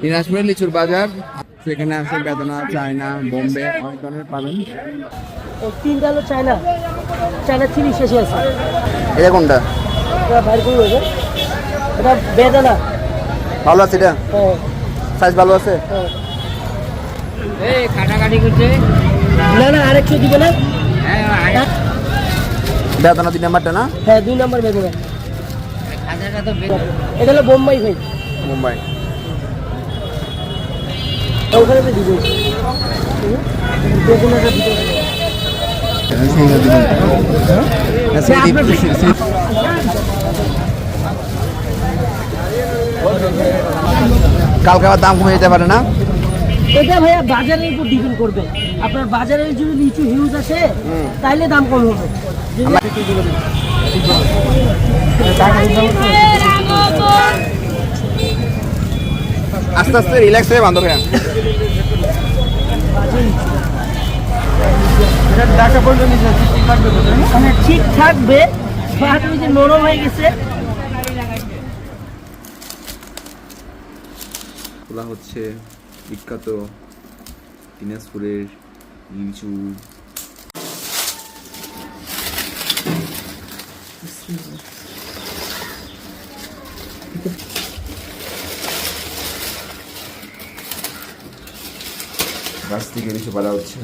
দিনাজপুরের লিচুর বাজার, সেখানে আছে বেদনা, চায়না, বোম্বে, অনেক ধরনের পাবেন। তিনটা হলো চায়না, চায়না চিনি শেষে আছে। এটা কোনটা? এটা বাইর করে রয়েছে, এটা বেদনা। ভালো আছে এটা? হ্যাঁ সাইজ ভালো আছে? হ্যাঁ। এই কাটাকাটি করছে। না না, আরেকটু দিবে না? বেদনা 2 নাম্বারটা না? হ্যাঁ 2 নাম্বার বেদনা। খাজাটা তো এটা হলো বোম্বাই ভাই, মুম্বাই। ওখানে তো দিব বেদনাটা দিতে হবে। কালকে আবার দাম কমে যেতে পারে না? এটা ভাইয়া বাজারের উপর ডিপেন্ড করবে। আপনার বাজারের যদি লিচু হিউজ আছে তাইলে দাম কম হবে। আস্তে আস্তে রিল্যাক্স হয়ে বান্ধব হ্যাঁ। মানে ঠিক থাকবে, বাট ওই যে নরম হয়ে গেছে। খোলা হচ্ছে বিখ্যাত দিনাজপুরের লিচু। গাছ থেকে লিচু পাড়া হচ্ছে।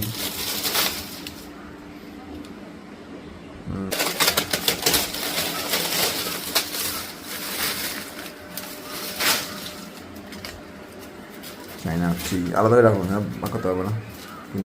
চাইনা আলাদা রাখবো না, মাখাতে হবে না।